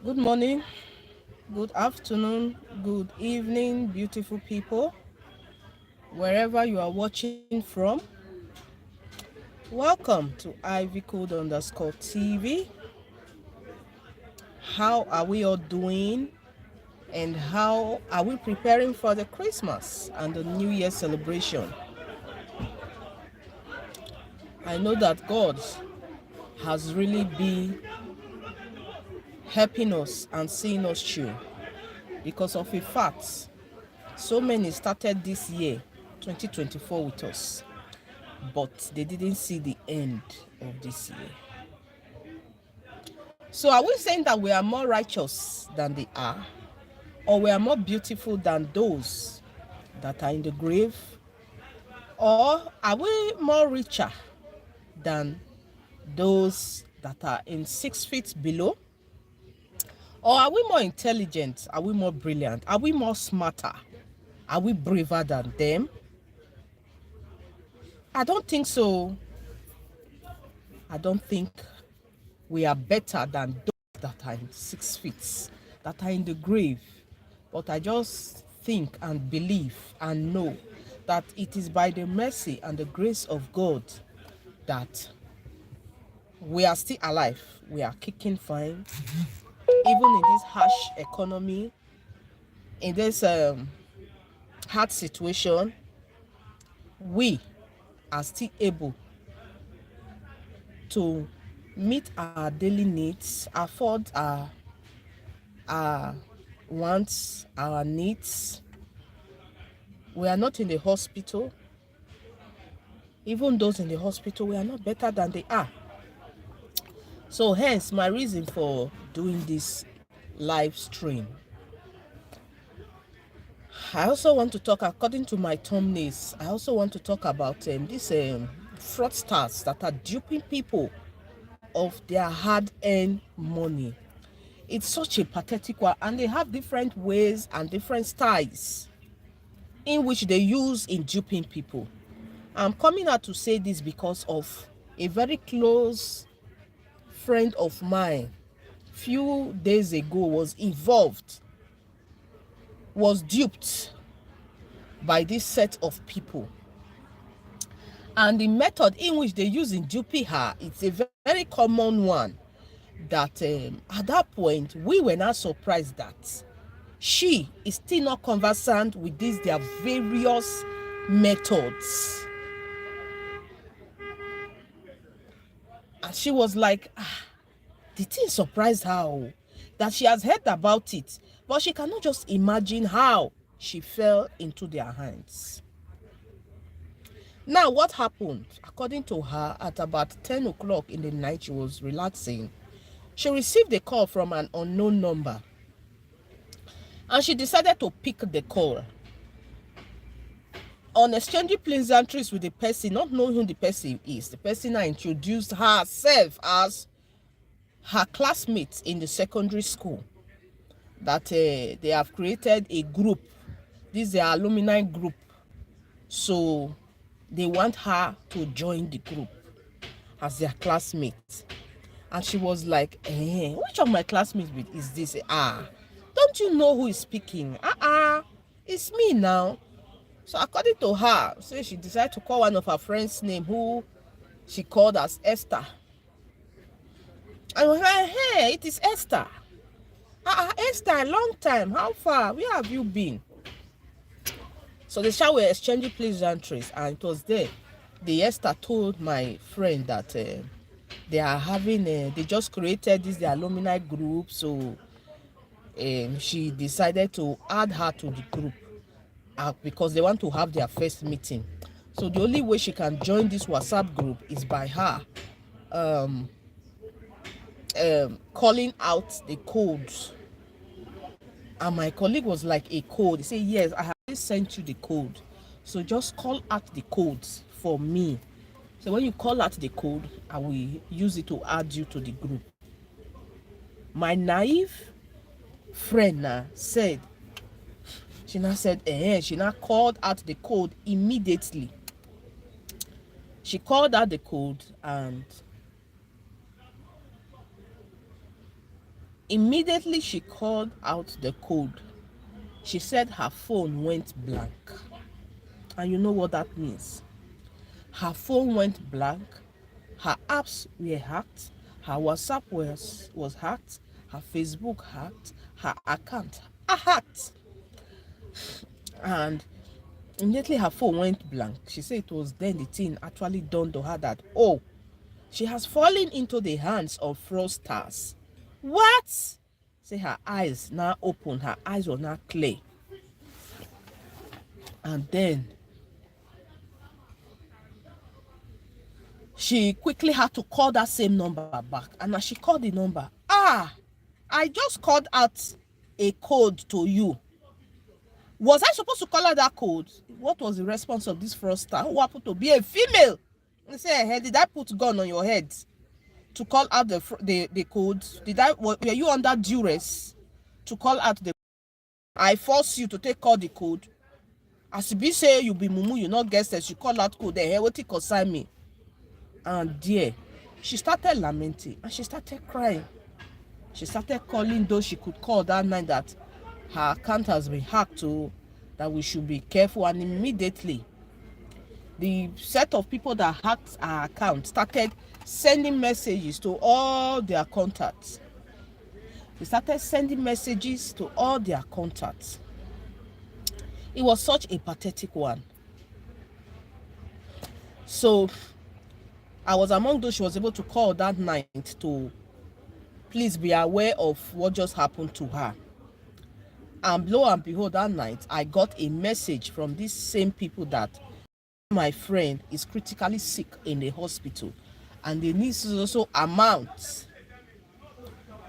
Good morning, good afternoon, good evening, beautiful people, wherever you are watching from. Welcome to Ivy Code underscore TV. How are we all doing? And how are we preparing for the Christmas and the New Year celebration? I know that God has really been helping us and seeing us through because of a fact. So many started this year, 2024, with us, but they didn't see the end of this year. So are we saying that we are more righteous than they are, or we are more beautiful than those that are in the grave, or are we more richer than those that are in 6 feet below, or are we more intelligent? Are we more brilliant? Are we more smarter? Are we braver than them? I don't think so. I don't think we are better than those that are in 6 feet, that are in the grave. But I just think and believe and know that it is by the mercy and the grace of God that we are still alive. We are kicking fine. Even in this harsh economy, in this hard situation, we are still able to meet our daily needs, afford our wants, our needs. We are not in the hospital. Even those in the hospital, we are not better than they are. So hence my reason for doing this live stream. I also want to talk, according to my thumbnails, I also want to talk about these fraudsters that are duping people of their hard-earned money. It's such a pathetic one, and they have different ways and different styles in which they use in duping people. I'm coming out to say this because of a very close friend of mine few days ago was duped by this set of people, and the method in which they use in duping her, it's a very common one that at that point we were not surprised that she is still not conversant with these their various methods. And she was like, the thing surprised her, that she has heard about it, but she cannot just imagine how she fell into their hands. Now, what happened? According to her, at about 10 o'clock in the night, she was relaxing. She received a call from an unknown number, and she decided to pick the call. On exchanging pleasantries with the person, not knowing who the person is, the person introduced herself as her classmates in the secondary school, that they have created a group. This is their alumni group. So they want her to join the group as their classmate. And she was like, which of my classmates is this? Don't you know who is speaking? It's me now. So according to her, so she decided to call one of her friends' name, who she called as Esther. And we were like, hey, it is Esther. Esther, long time. How far? Where have you been? So the shall were exchanging pleasantries, and it was there. The Esther told my friend that they are having, they just created this the alumni group, so she decided to add her to the group because they want to have their first meeting. So the only way she can join this WhatsApp group is by her calling out the codes. And my colleague was like, a code? He said, yes, I have sent you the code, so just call out the codes for me. So when you call out the code, I will use it to add you to the group. My naive friend said, she now called out the code immediately. She called out the code, and Immediately she called out the code. She said her phone went blank. And you know what that means? Her phone went blank. Her apps were hacked. Her WhatsApp was hacked. Her Facebook hacked. Her account hacked. And immediately her phone went blank. She said it was then the thing actually dawned on her that, oh, she has fallen into the hands of fraudsters. What? Say her eyes now open. Her eyes were now clear. And then she quickly had to call that same number back. And as she called the number, I just called out a code to you. Was I supposed to call out that code? What was the response of this fraudster who happened to be a female? They say, hey, did I put gun on your head to call out the code? Were you under duress to call out the? I force you to take all the code. As you be say you be mumu, you not guess that you call out code. The hell what it concern me? And dear, she started lamenting and she started crying. She started calling those she could call that night that her account has been hacked to, that we should be careful. And immediately the set of people that hacked our account started sending messages to all their contacts. They started sending messages to all their contacts. It was such a pathetic one. So I was among those she was able to call that night to please be aware of what just happened to her. And lo and behold, that night I got a message from these same people that my friend is critically sick in the hospital and they need also amount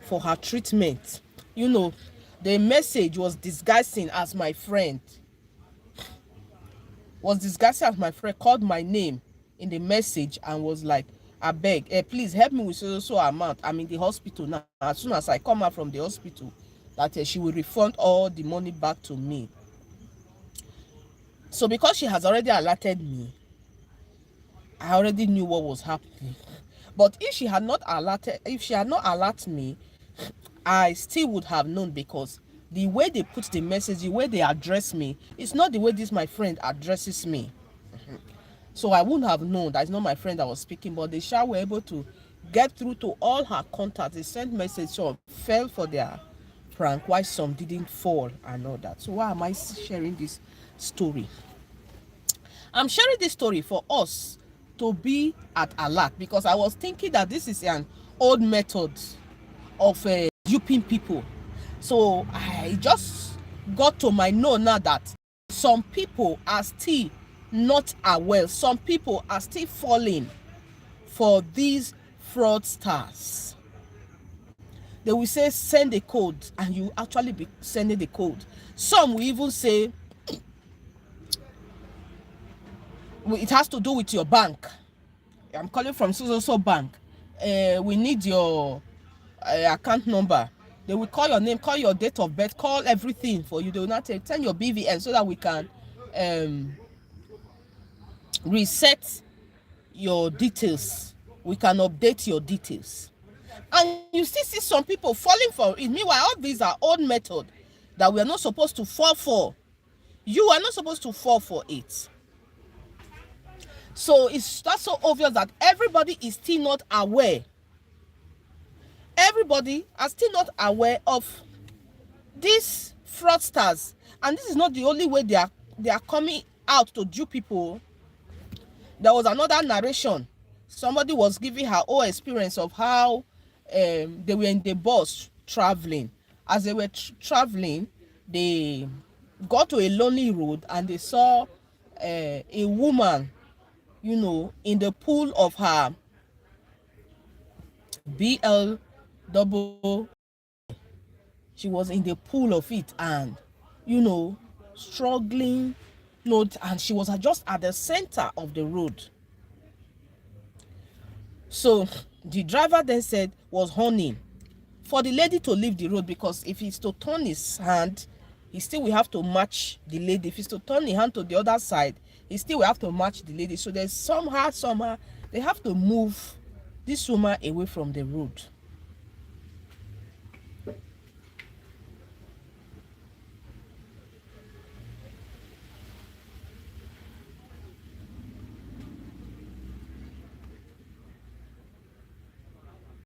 for her treatment. You know, the message was disguising as my friend. Called my name in the message and was like, I beg, please help me with so amount. I'm in the hospital now. As soon as I come out from the hospital, that she will refund all the money back to me. So because she has already alerted me, I already knew what was happening. But if she had not alerted me, I still would have known, because the way they put the message, the way they address me, it's not the way this my friend addresses me. So I wouldn't have known that it's not my friend that was speaking, but they were able to get through to all her contacts. They sent messages, so fell for their prank, while some didn't fall and all that. So why am I sharing this story? I'm sharing this story for us to be at alert, because I was thinking that this is an old method of duping people. So I just got to my know now that some people are still not aware. Some people are still falling for these fraudsters. They will say send a code, and you actually be sending the code. Some will even say it has to do with your bank. I'm calling from so bank. We need your account number. They will call your name, call your date of birth, call everything for you. They will not send your BVN so that we can reset your details. We can update your details. And you still see some people falling for it. Meanwhile, all these are old methods that we are not supposed to fall for. You are not supposed to fall for it. So that's so obvious that everybody is still not aware. Everybody are still not aware of these fraudsters. And this is not the only way they are coming out to dupe people. There was another narration. Somebody was giving her own experience of how they were in the bus traveling. As they were traveling, they got to a lonely road and they saw a woman, you know, in the pool of her BL double. She was in the pool of it and, you know, struggling, and she was just at the center of the road. So the driver then said was horning for the lady to leave the road, because if he's to turn his hand, he still will have to match the lady. If he's to turn his hand to the other side, he still will have to match the lady. So there's somehow they have to move this woman away from the road.